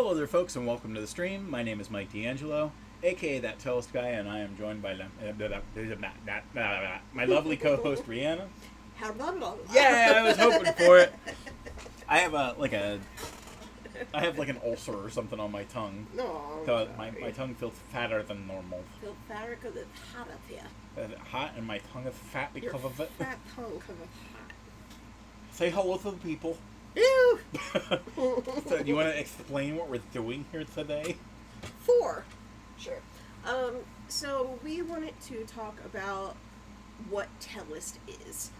Hello there, folks, and welcome to the stream. My name is Mike D'Angelo, aka that Tellest guy, and I am joined by my lovely co-host Rihanna. Yeah, I was hoping for it. I have I have like an ulcer or something on my tongue. No, So my tongue feels fatter than normal. Feel fatter because it's hot up here. Hot, and my tongue is fat because Your of it. fat tongue because it's hot. Say hello to the people. Ew! So, do you want to explain what we're doing here today? Sure. So we wanted to talk about what Tellest is.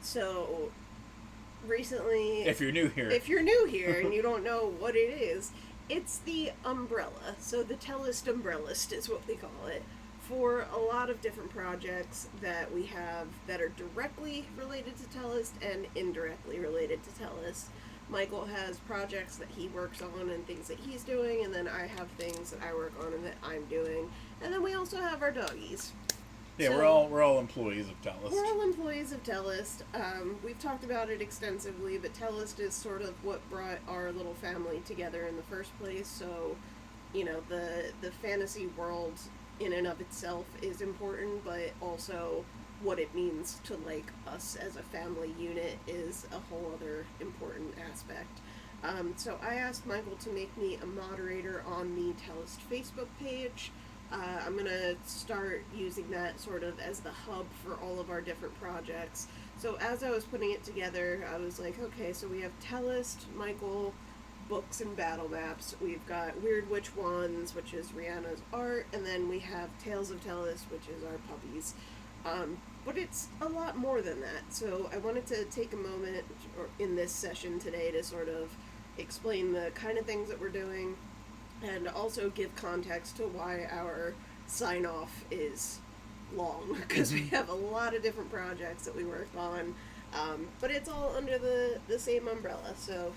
So recently, If you're new here, and you don't know what it is, it's the umbrella. So the Tellest Umbrellest is what we call it, for a lot of different projects that we have that are directly related to Tellest and indirectly related to Tellest. Michael has projects that he works on and things that he's doing, and then I have things that I work on and that I'm doing. And then we also have our doggies. yeah, So, we're all employees of Tellest. we're all employees of Tellest. We've talked about it extensively, but Tellest is sort of what brought our little family together in the first place. So, you know, the fantasy world in and of itself is important, but also what it means to like us as a family unit is a whole other important aspect. So I asked Michael to make me a moderator on the Tellest Facebook page. I'm gonna start using that sort of as the hub for all of our different projects. So as I was putting it together, I was like, okay, so we have Tellest, Michael, books and battle maps. We've got Wyrd Witch Wands, which is Rihanna's art, and then we have Tales of Tellest, which is our puppies. But it's a lot more than that. So I wanted to take a moment in this session today to sort of explain the kind of things that we're doing, and also give context to why our sign-off is long, because we have a lot of different projects that we work on, but it's all under the same umbrella. So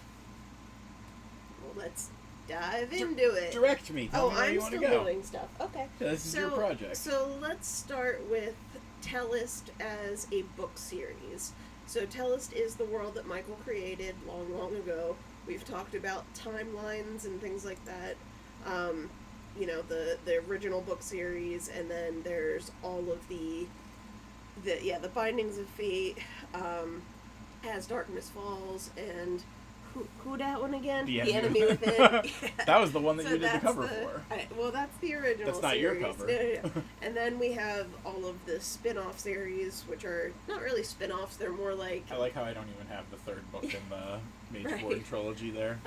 let's dive into it. Direct me. Tell me where I'm you want to still go. doing stuff. Okay. Yeah, this is your project. So let's start with Tellest as a book series. So Tellest is the world that Michael created long ago. We've talked about timelines and things like that. You know, the original book series, and then there's all of the Bindings of Fate, As Darkness Falls, and who that one again? The Enemy Within. Yeah. That was the one that So you did the that's cover for. Well, that's the original. That's not series. your cover. No. And then we have all of the spin-off series, which are not really spin-offs. They're more like I like how I don't even have the third book in the Mage Right. Ward trilogy there.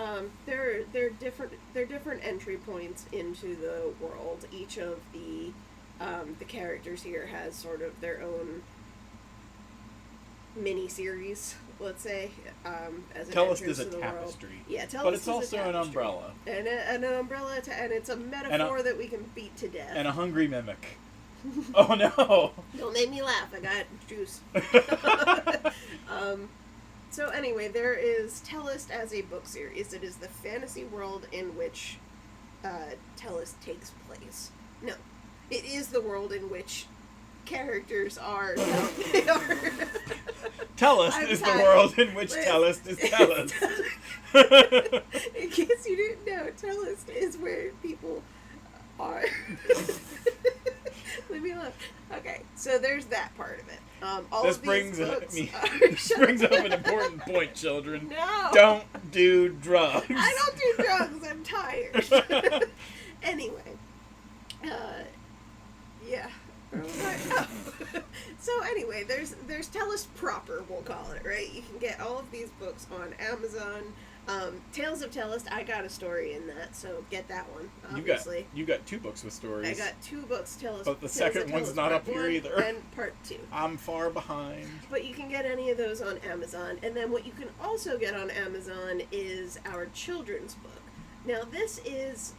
they're different entry points into the world. Each of the characters here has sort of their own mini series, let's say, as an Tellest entrance is a to the tapestry. world. Yeah, Tellest But it's is a also an tapestry. umbrella. And an umbrella, and it's a metaphor that we can beat to death. And a hungry mimic. Oh no! Don't make me laugh. I got juice. So anyway, there is Tellest as a book series. It is the fantasy world in which Tellest takes place. No, it is the world in which characters are. They are. Tellest I'm is tired. the world in which Wait. Tellest is Tellest. In case you didn't know, Tellest is where people are. Leave me alone. Okay, so there's that part of it. All This of these brings books are... this brings up an important point, children. No! Don't do drugs. I don't do drugs, I'm tired. Anyway. Yeah. So anyway, there's Tellest proper, we'll call it, right? You can get all of these books on Amazon. Tales of Tellest, I got a story in that, so get that one, obviously. You got two books with stories. I got two books, But the Tales second of one's Tellest not Part up here 1 either. And Part 2. I'm far behind. But you can get any of those on Amazon. And then what you can also get on Amazon is our children's book. Now, this is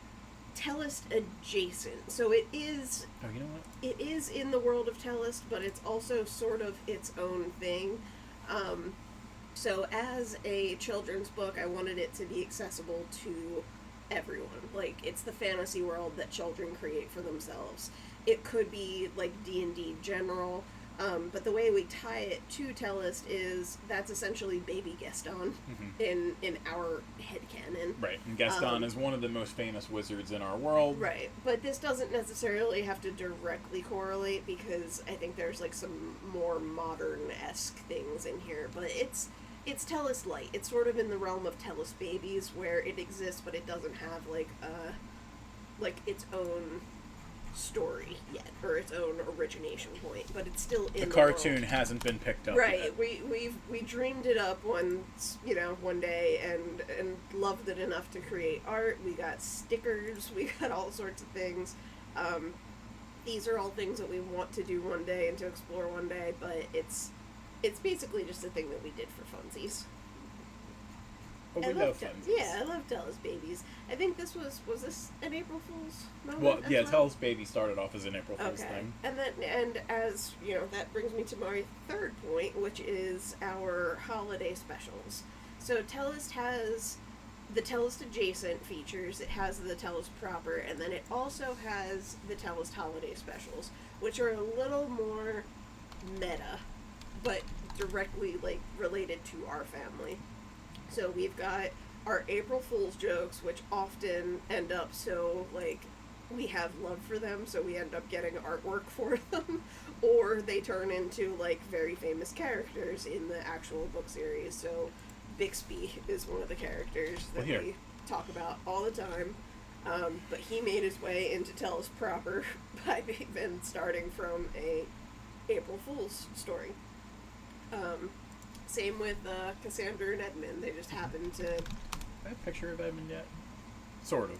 Tellest adjacent. So it is... Oh, you know what? It is in the world of Tellest, but it's also sort of its own thing. So as a children's book, I wanted it to be accessible to everyone. Like, it's the fantasy world that children create for themselves. It could be, like, D&D general, But the way we tie it to Tellest is that's essentially baby Gaston in our headcanon. Right, and Gaston is one of the most famous wizards in our world. Right, but this doesn't necessarily have to directly correlate because I think there's like some more modern-esque things in here. But it's Tellest light. It's sort of in the realm of Tellest babies where it exists, but it doesn't have like its own story yet, or its own origination point, but it's still in the cartoon world. Hasn't been picked up right yet. We dreamed it up one day and loved it enough to create art. We got stickers, we got all sorts of things. These are all things that we want to do one day and to explore one day, but it's basically just a thing that we did for funsies. But we love fun. Yeah, I love Tellest babies. I think this was this an April Fool's moment? Well, yeah, Tellest Baby started off as an April Fool's thing. And as you know, that brings me to my third point, which is our holiday specials. So Tellest has the Tellest adjacent features, it has the Tellest proper, and then it also has the Tellest holiday specials, which are a little more meta, but directly related to our family. So we've got our April Fool's jokes, which often end up so, we have love for them, so we end up getting artwork for them, or they turn into, very famous characters in the actual book series. So Bixby is one of the characters that we talk about all the time, but he made his way into Tellest proper by starting from a April Fool's story. Same with Cassandra and Edmund. They just happen to... Do I have a picture of Edmund yet? Sort of.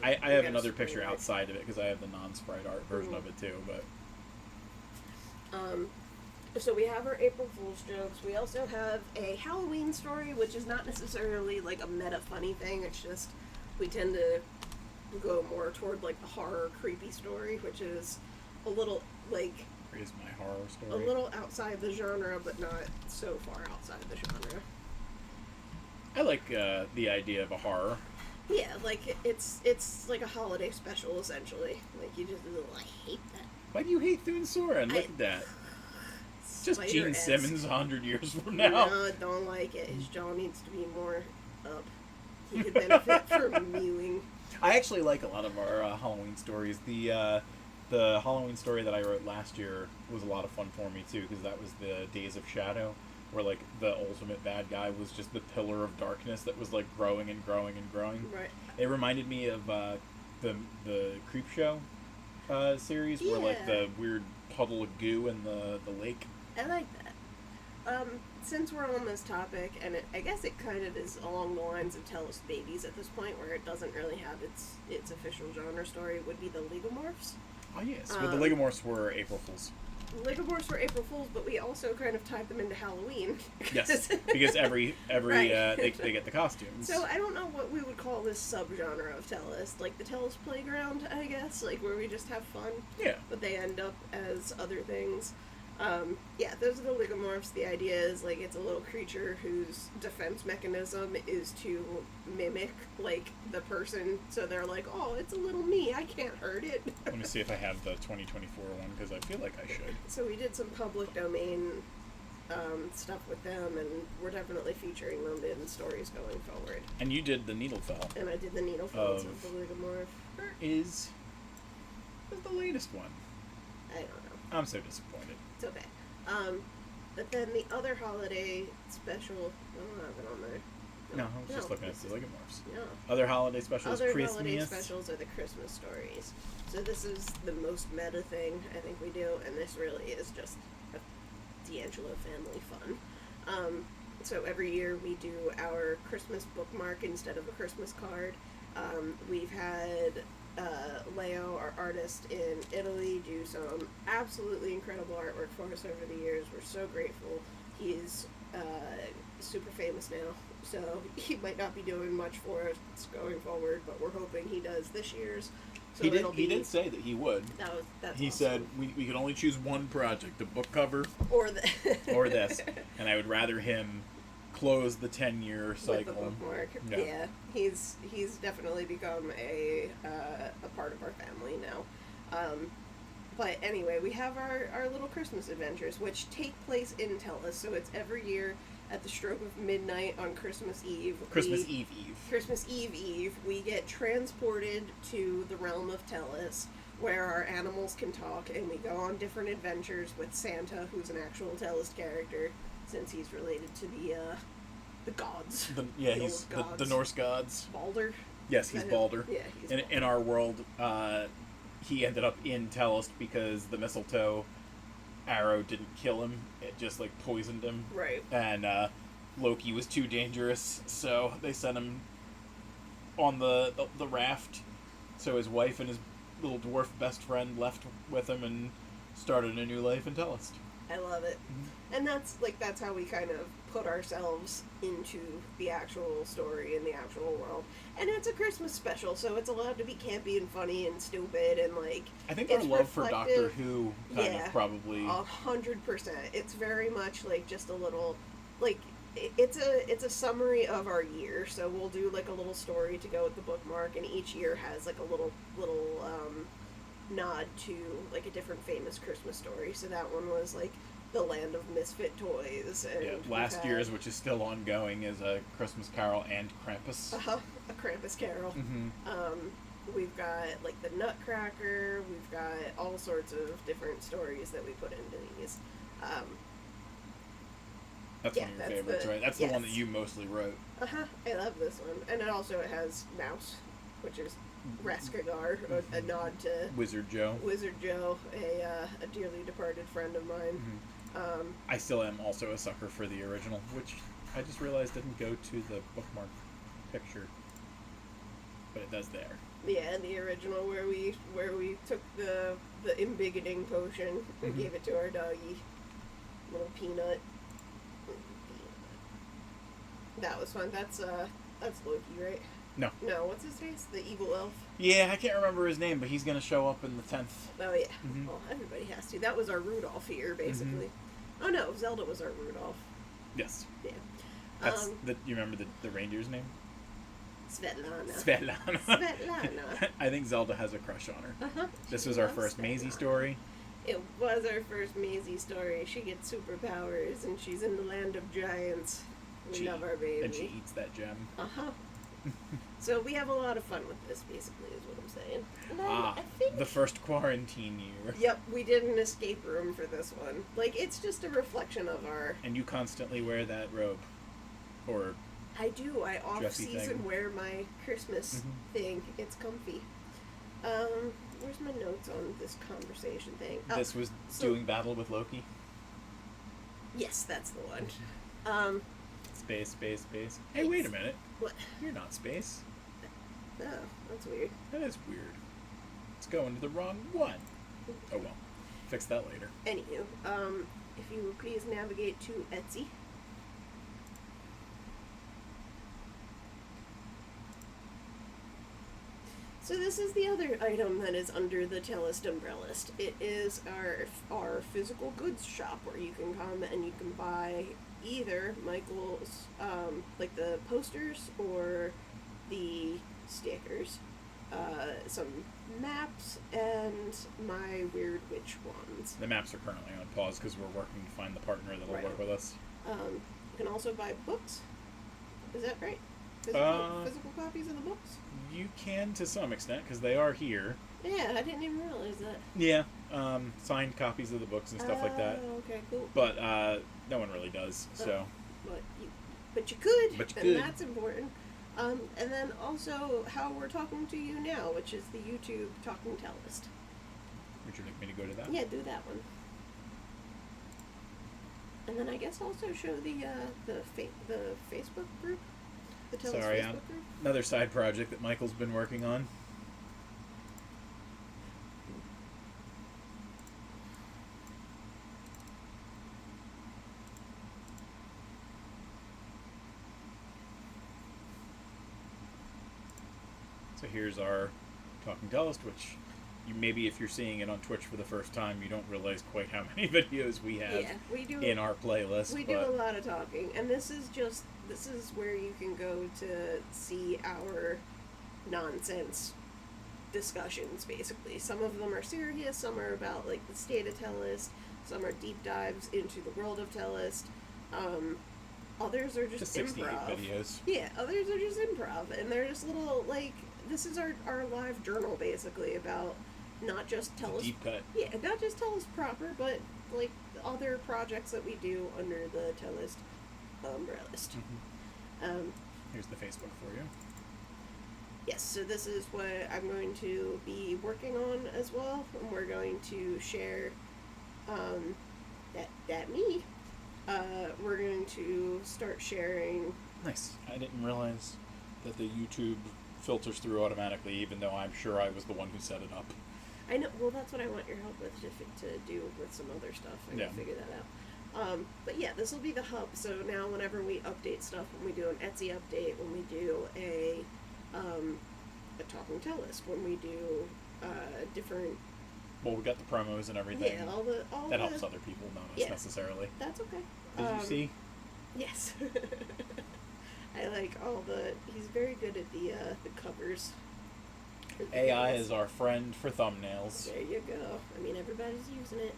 I have another picture outside of it because I have the non-sprite art version of it too, but... So we have our April Fool's jokes. We also have a Halloween story, which is not necessarily a meta funny thing. It's just we tend to go more toward the horror creepy story, which is a little is my horror story. A little outside the genre, but not so far outside the genre. I like the idea of a horror. Yeah, it's like a holiday special, essentially. You just, I hate that. Why do you hate Thune Soren? Look at that. It's just Gene Simmons 100 years from now. No, I don't like it. His jaw needs to be more up. He could benefit from mewing. I actually like a lot of our Halloween stories. The Halloween story that I wrote last year was a lot of fun for me, too, because that was the Days of Shadow, where, the ultimate bad guy was just the pillar of darkness that was, growing and growing and growing. Right. It reminded me of the Creepshow series, where, the weird puddle of goo in the lake. I like that. Since we're on this topic, and I guess it kind of is along the lines of Tellest Babies at this point, where it doesn't really have its official genre story, would be the Ligomorphs. Oh, yes. Well, the Ligomorphs were April Fools. Ligomorphs were April Fools, but we also kind of tied them into Halloween. Yes, because every right. They get the costumes. So I don't know what we would call this subgenre of Tellest, the Tellest Playground, I guess, where we just have fun. Yeah. But they end up as other things. Those are the Ligomorphs. The idea is, it's a little creature whose defense mechanism is to mimic, the person. So they're oh, it's a little me. I can't hurt it. Let me see if I have the 2024 one, because I feel like I should. So we did some public domain stuff with them, and we're definitely featuring them in stories going forward. And you did the Needlefell. And I did the Needlefell of the Ligomorph. Where is the latest one? I don't know. I'm so disappointed. It's okay. But then the other holiday special, I don't have it on there. No, I was just looking at the Ligomorphs. No. Other holiday specials, Holiday specials are the Christmas stories. So this is the most meta thing I think we do, and this really is just a D'Angelo family fun. So every year we do our Christmas bookmark instead of a Christmas card. We've had Leo, our artist in Italy, do some absolutely incredible artwork for us over the years. We're so grateful. He's super famous now, so he might not be doing much for us going forward, but we're hoping he does this year's. So he did say that he would. That's he awesome. said we could only choose one project, the book cover or this, and I would rather him close the 10-year cycle. With the bookmark. Yeah, he's definitely become a part of our family now. But anyway, we have our little Christmas adventures, which take place in Tellest. So it's every year at the stroke of midnight on Christmas Eve. Christmas Eve Eve. Christmas Eve, we get transported to the realm of Tellest, where our animals can talk, and we go on different adventures with Santa, who's an actual Tellest character, since he's related to the gods. He's the Norse gods. Balder. Yes, he's Balder. Yeah, he's Balder. In our world, he ended up in Tellest because the mistletoe arrow didn't kill him; it just like poisoned him. Right. And Loki was too dangerous, so they sent him on the raft. So his wife and his little dwarf best friend left with him and started a new life in Tellest. I love it. Mm-hmm. And that's how we kind of put ourselves into the actual story and the actual world. And it's a Christmas special, so it's allowed to be campy and funny and stupid and like. I think our love for Doctor Who kind of probably 100%. It's very much like just a little, like it's a summary of our year. So we'll do like a little story to go with the bookmark, and each year has like a little nod to like a different famous Christmas story. So that one was like the Land of Misfit Toys. And last year's, which is still ongoing, is a Christmas Carol and Krampus. A Krampus Carol. Mm-hmm. We've got like the Nutcracker. We've got all sorts of different stories that we put into these. That's one of your favorites, right? That's the one that you mostly wrote. I love this one, and it also has Mouse, which is Raskagar, a nod to Wizard Joe. Wizard Joe, a dearly departed friend of mine. Mm-hmm. I still am also a sucker for the original, which I just realized didn't go to the bookmark picture, but it does there. Yeah, the original where we took the embiggening potion and gave it to our doggy, little Peanut. That was fun. That's Loki, right? No. No, what's his face? The evil elf? Yeah, I can't remember his name, but he's going to show up in the 10th. Oh, yeah. Mm-hmm. Well, everybody has to. That was our Rudolph here, basically. Oh, no, Zelda was our Rudolph. Yes. Yeah. That's you remember the reindeer's name? Svetlana. I think Zelda has a crush on her. This was our first Maisie story. It was our first Maisie story. She gets superpowers, and she's in the land of giants. We love our baby. And she eats that gem. So we have a lot of fun with this, basically, is what I'm saying. And I think the first quarantine year. Yep, we did an escape room for this one. Like, it's just a reflection of our... And you constantly wear that robe. Or... I do. I off-season wear my Christmas thing. It's comfy. Where's my notes on this conversation thing? This was doing battle with Loki? Yes, that's the one. Space. Hey, wait a minute. What? You're not space. Oh, that's weird. That is weird. It's going to the wrong one. Oh well. Fix that later. Anywho, if you would please navigate to Etsy. So this is the other item that is under the Tellest Umbrellest. It is our physical goods shop where you can come and you can buy either Michael's, like the posters or the stickers, some maps, and my Wyrd Witch Wands. The maps are currently on pause because we're working to find the partner that will work with us. You can also buy books. Is that right? Physical copies of the books? You can to some extent because they are here. Yeah, I didn't even realize that. Yeah, signed copies of the books and stuff like that. Okay, cool. But no one really does, so. But you could. But you and could. That's important. And then also how we're talking to you now, which is the YouTube Talking Tellest. Would you like me to go to that? Yeah, do that one. And then I guess also show the Facebook group. The Tellest Facebook group. Another side project that Michael's been working on. So here's our Talking Tellest, which maybe if you're seeing it on Twitch for the first time, you don't realize quite how many videos we have in our playlist. We do a lot of talking, and this is where you can go to see our nonsense discussions, basically. Some of them are serious, some are about, like, the state of Tellest, some are deep dives into the world of Tellest. Others are just 68 improv. videos. Yeah, others are just improv, and they're just little, like, this is our live journal, basically, about not just Tellest. Deep cut. Yeah, not just Tellest proper, but, like, other projects that we do under the Tellest Umbrellest. Here's the Facebook for you. Yes, so this is what I'm going to be working on as well, and we're going to share we're going to start sharing. Nice. I didn't realize that the YouTube filters through automatically, even though I'm sure I was the one who set it up. I know. Well, that's what I want your help with to do with some other stuff. I gotta figure that out. But yeah, this will be the hub. So now, whenever we update stuff, when we do an Etsy update, when we do a talking Tellest, when we do different. Well, we got the promos and everything. Yeah, all that helps other people, not us necessarily. That's okay. Did you see? Yes. I like all the. He's very good at the covers. AI is our friend for thumbnails. There you go. I mean, everybody's using it.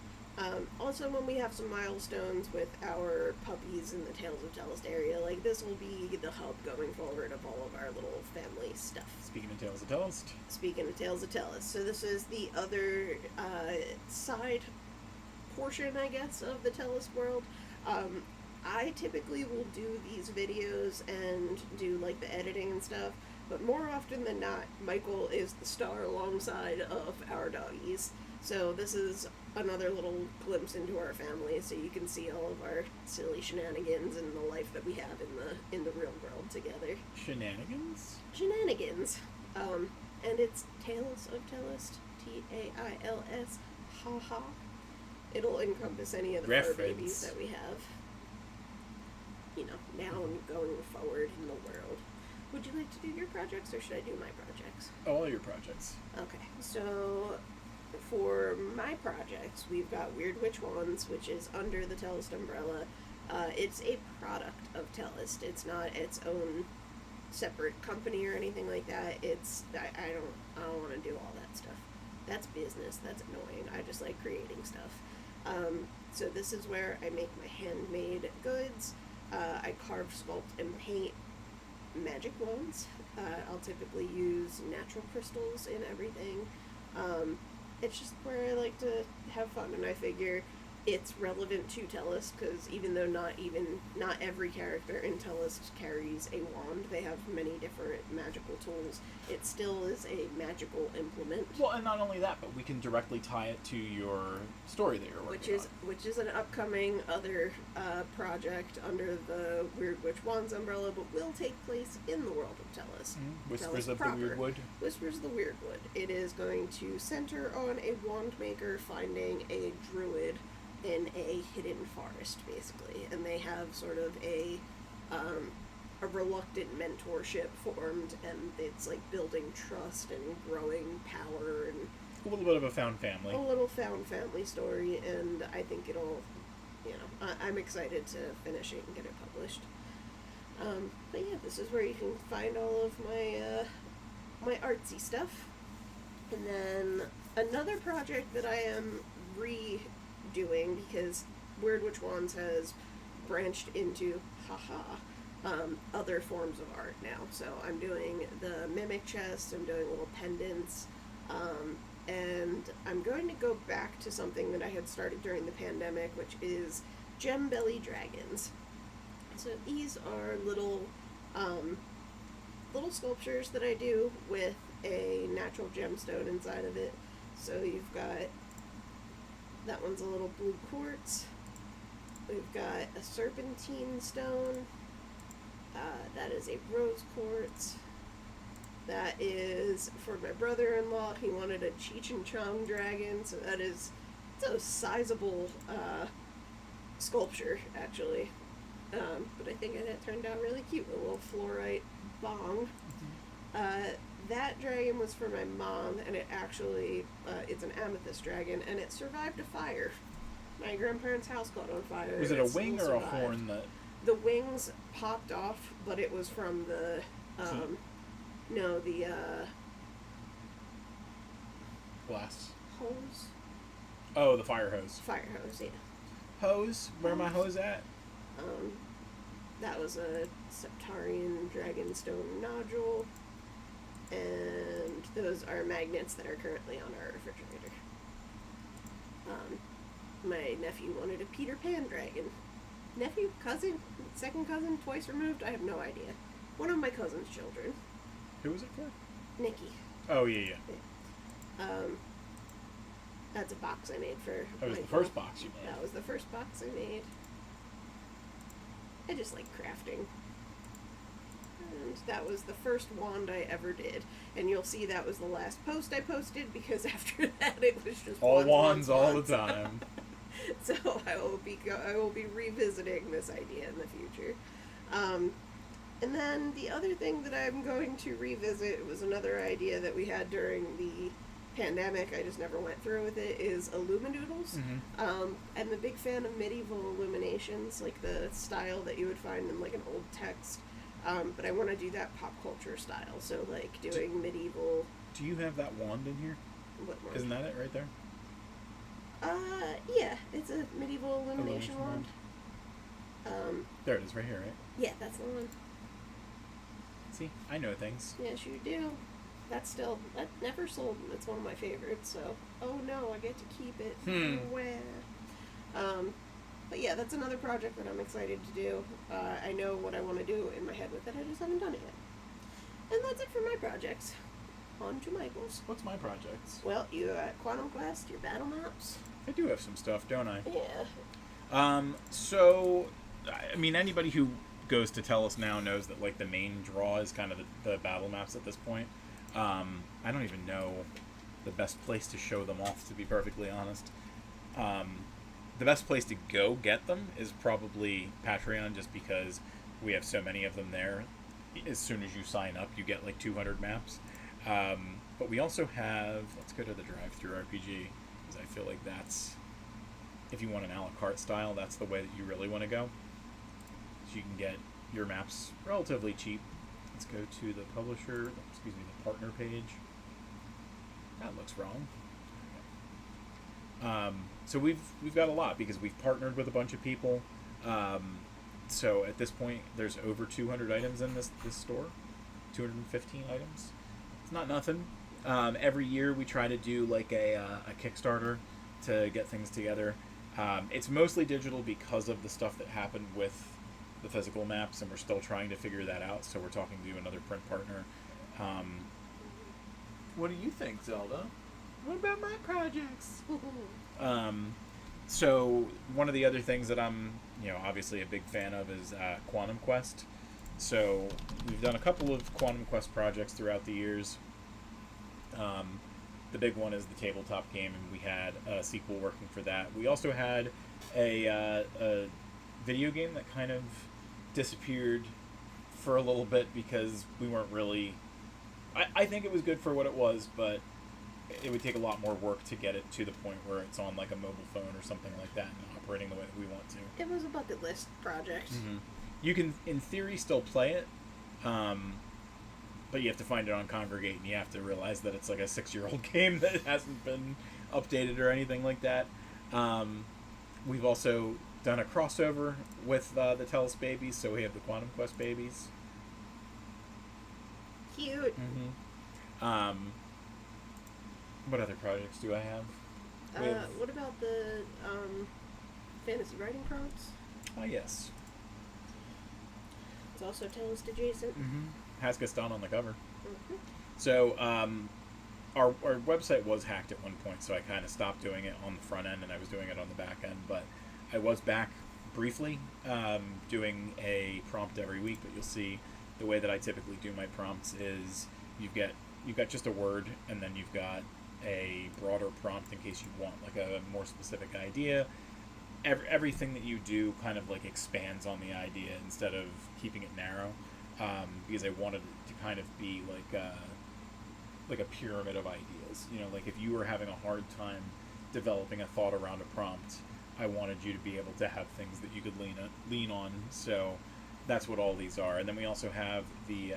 Also, when we have some milestones with our puppies in the Tales of Tellest area, like, this will be the hub going forward of all of our little family stuff. Speaking of Tales of Tellest. Speaking of Tales of Tellest. So this is the other side portion, I guess, of the Tellest world. I typically will do these videos and do, like, the editing and stuff, but more often than not, Michael is the star alongside of our doggies. So this is another little glimpse into our family, so you can see all of our silly shenanigans and the life that we have in the real world together. Shenanigans? Shenanigans. And it's Tales of Tellest, Tails, ha. It'll encompass any of the fur babies that we have, you know, now and going forward in the world. Would you like to do your projects, or should I do my projects? All your projects. Okay, so for my projects, we've got Wyrd Witch Wands, which is under the Tellest umbrella. It's a product of Tellest. It's not its own separate company or anything like that. I don't want to do all that stuff. That's business. That's annoying. I just like creating stuff. So this is where I make my handmade goods. I carve, sculpt, and paint magic wands. I'll typically use natural crystals in everything. It's just where I like to have fun, and I figure it's relevant to Tellest, because even though not every character in Tellest carries a wand, they have many different magical tools. It still is a magical implement. Well, and not only that, but we can directly tie it to your story that you're working on. Which is an upcoming other project under the Wyrd Witch Wands umbrella, but will take place in the world of Tellest. Whispers of the Wyrdwood. Whispers of the Wyrdwood. It is going to center on a wand maker finding a druid in a hidden forest, basically, and they have sort of a reluctant mentorship formed, and it's like building trust and growing power, and a little bit of a found family. A little found family story, and I think it'll, I'm excited to finish it and get it published. But yeah, this is where you can find all of my artsy stuff. And then another project that I am redoing, because Wyrd Witch Wands has branched into other forms of art now. So I'm doing the mimic chest, I'm doing little pendants, and I'm going to go back to something that I had started during the pandemic, which is gem belly dragons. So these are little sculptures that I do with a natural gemstone inside of it. So you've got, that one's a little blue quartz. We've got a serpentine stone. That is a rose quartz. That is for my brother-in-law. He wanted a Cheech and Chong dragon, so it's a sizable sculpture, actually. But I think it turned out really cute. A little fluorite bong. That dragon was for my mom, and it actually, it's an amethyst dragon, and it survived a fire. My grandparents' house caught on fire. Was it a wing or a horn that... The wings popped off, but it was from the, Blast. Hose? Oh, the fire hose. Fire hose, yeah. Hose? Where my hose at? That was a Septarian Dragonstone nodule, and those are magnets that are currently on our refrigerator. My nephew wanted a Peter Pan dragon. Nephew? Cousin? Second cousin? Twice removed? I have no idea. One of my cousin's children. Who was it for? Nikki. Oh, yeah. That's a box I made for That was the Michael. first box you made. That was the first box I made. I just like crafting. And that was the first wand I ever did. And you'll see that was the last post I posted, because after that it was just all wands all the time. So I will be revisiting this idea in the future. And then the other thing that I'm going to revisit was another idea that we had during the pandemic. I just never went through with it. Is Illuminadoodles. Mm-hmm. I'm a big fan of medieval illuminations, like the style that you would find in like an old text. But I want to do that pop culture style. So like doing medieval. Do you have that wand in here? What wand? Isn't that it right there? Yeah, it's a medieval illumination wand. There it is, right here, right? Yeah, that's the one. See, I know things. Yes, you do. That never sold. It's one of my favorites. So, oh no, I get to keep it. Where? But yeah, that's another project that I'm excited to do. I know what I want to do in my head with it. I just haven't done it yet. And that's it for my projects. On to Michael's. What's my projects? Well, you got Quantum Quest, your battle maps. I do have some stuff, don't I? Yeah. So, I mean, anybody who goes to Tellest now knows that, like, the main draw is kind of the battle maps at this point. I don't even know the best place to show them off, to be perfectly honest. The best place to go get them is probably Patreon, just because we have so many of them there. As soon as you sign up, you get, like, 200 maps. But we also have, let's go to the drive-thru RPG, because I feel like that's, if you want an a la carte style, that's the way that you really want to go. So you can get your maps relatively cheap. Let's go to the publisher, the partner page. That looks wrong. So we've got a lot, because we've partnered with a bunch of people. So at this point, there's over 200 items in this store, 215 items. It's not nothing. Every year we try to do like a Kickstarter to get things together. It's mostly digital because of the stuff that happened with the physical maps, and we're still trying to figure that out. So we're talking to another print partner. What do you think, Zelda? What about my projects? So one of the other things that I'm, obviously a big fan of is Quantum Quest. So we've done a couple of Quantum Quest projects throughout the years. The big one is the tabletop game, and we had a sequel working for that. We also had a video game that kind of disappeared for a little bit because we weren't really... I think it was good for what it was, but it would take a lot more work to get it to the point where it's on like a mobile phone or something like that and operating the way that we want to. It was a bucket list project. Mm-hmm. You can, in theory, still play it, but you have to find it on Congregate, and you have to realize that it's like a 6-year-old game that hasn't been updated or anything like that. We've also done a crossover with the Tellest babies, so we have the Quantum Quest babies. Cute. Mm-hmm. What other projects do I have? What about the fantasy writing prompts? Yes. It's also Tellest adjacent. Mm-hmm. Has Gaston on the cover. Mm-hmm. So, our website was hacked at one point, so I kind of stopped doing it on the front end, and I was doing it on the back end. But I was back briefly doing a prompt every week. But you'll see the way that I typically do my prompts is you've got just a word, and then you've got a broader prompt in case you want like a more specific idea. Everything that you do kind of like expands on the idea instead of keeping it narrow, because I wanted it to kind of be like a pyramid of ideas. Like if you were having a hard time developing a thought around a prompt, I wanted you to be able to have things that you could lean on. So that's what all these are. And then we also have the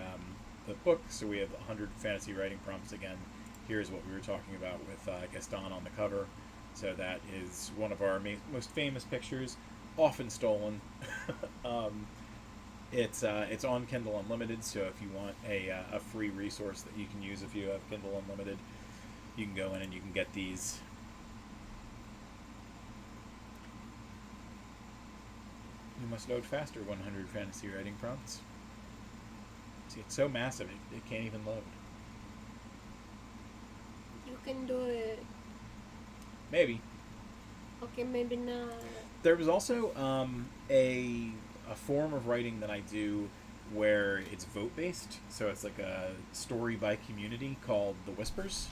book. So we have 100 fantasy writing prompts again here's what we were talking about with Gaston on the cover. So that is one of our most famous pictures, often stolen. It's on Kindle Unlimited, so if you want a free resource that you can use if you have Kindle Unlimited, you can go in and you can get these. You must load faster 100 fantasy writing prompts. See, it's so massive, it can't even load. You can do it. Maybe. Okay, maybe not. There was also a form of writing that I do where it's vote-based. So it's like a story by community called The Whispers.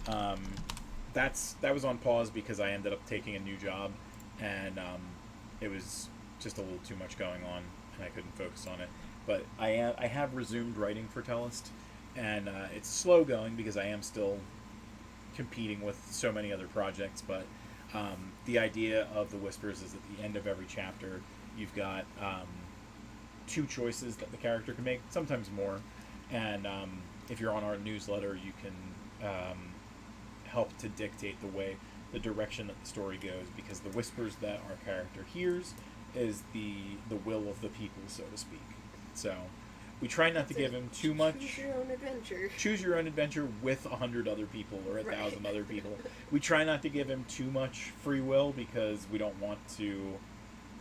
That was on pause because I ended up taking a new job, and it was just a little too much going on, and I couldn't focus on it. But I have resumed writing for Tellest, and it's slow going because I am still competing with so many other projects. But the idea of The Whispers is at the end of every chapter, you've got 2 choices that the character can make, sometimes more. And if you're on our newsletter, you can help to dictate the direction that the story goes, because the whispers that our character hears is the will of the people, so to speak. So we try not to give him too much. Choose your own adventure. Choose your own adventure with 100 other people or 1,000 other people. We try not to give him too much free will because we don't want to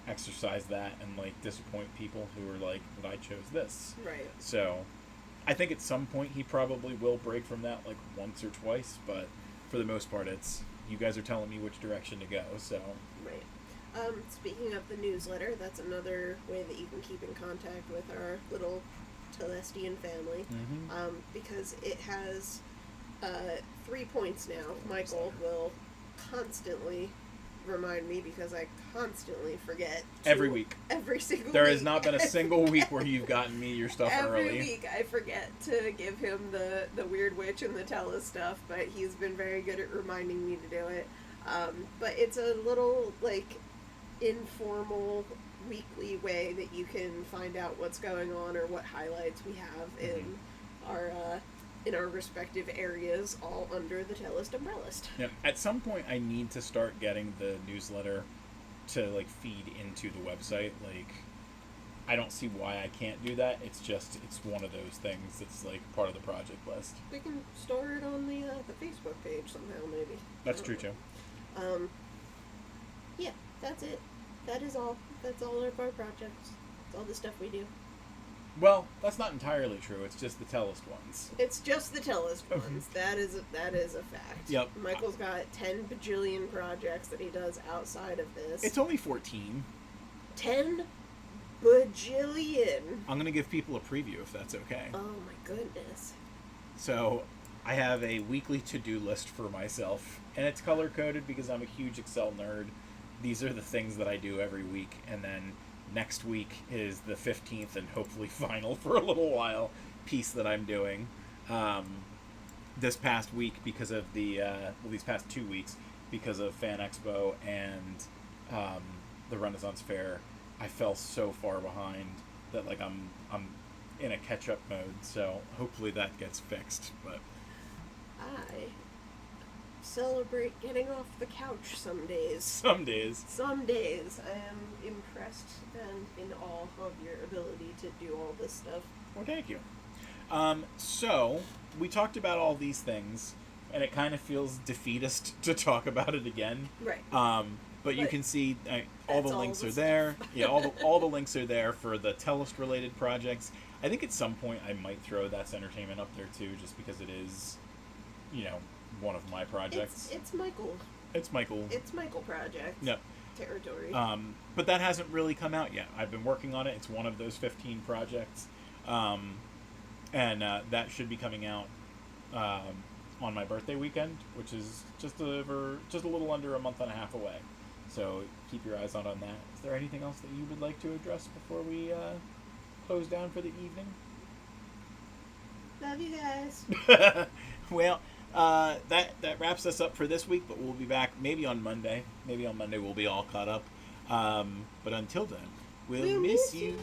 exercise that and like disappoint people who are like, but I chose this. Right. So I think at some point he probably will break from that like once or twice, but for the most part it's you guys are telling me which direction to go. So right. Speaking of the newsletter, that's another way that you can keep in contact with our little Tellestian family, because it has 3 points now. Michael will constantly remind me because I constantly forget. Every week. Every single week. There has not been a single week where you've gotten me your stuff early. Every week I forget to give him the Wyrd Witch and the Tellest stuff, but he's been very good at reminding me to do it. But it's a little, like, informal weekly way that you can find out what's going on or what highlights we have in our respective areas, all under the Tellest Umbrellest. Yeah. At some point I need to start getting the newsletter to like feed into the website. Like, I don't see why I can't do that. It's one of those things that's like part of the project list. We can store it on the Facebook page somehow, maybe. That's true too. Yeah, that's it. That is all. That's all of our projects. It's all the stuff we do. Well, that's not entirely true. It's just the Tellest ones. It's just the Tellest ones. That is a fact. Yep. Michael's got 10 bajillion projects that he does outside of this. It's only 14. 10 bajillion. I'm going to give people a preview if that's okay. Oh my goodness. So, I have a weekly to-do list for myself, and it's color-coded because I'm a huge Excel nerd. These are the things that I do every week, and then next week is the 15th and hopefully final for a little while piece that I'm doing. This past week, because of these past 2 weeks, because of Fan Expo and the Renaissance Fair, I fell so far behind that like I'm in a catch-up mode. So hopefully that gets fixed. But I celebrate getting off the couch some days. Some days. Some days. I am impressed and in awe of your ability to do all this stuff. Well, thank you. So, we talked about all these things, and it kind of feels defeatist to talk about it again. Right. But you can see all the links are there. Yeah, all the links are there for the Tellest-related projects. I think at some point I might throw That's Entertainment up there, too, just because it is, one of my projects. It's Michael. It's Michael. It's Michael project. Yep. Territory. But that hasn't really come out yet. I've been working on it. It's one of those 15 projects. And that should be coming out on my birthday weekend, which is just a little under a month and a half away. So keep your eyes out on that. Is there anything else that you would like to address before we close down for the evening? Love you guys. Well, that wraps us up for this week, but we'll be back maybe on Monday. Maybe on Monday we'll be all caught up. But until then, we'll miss you.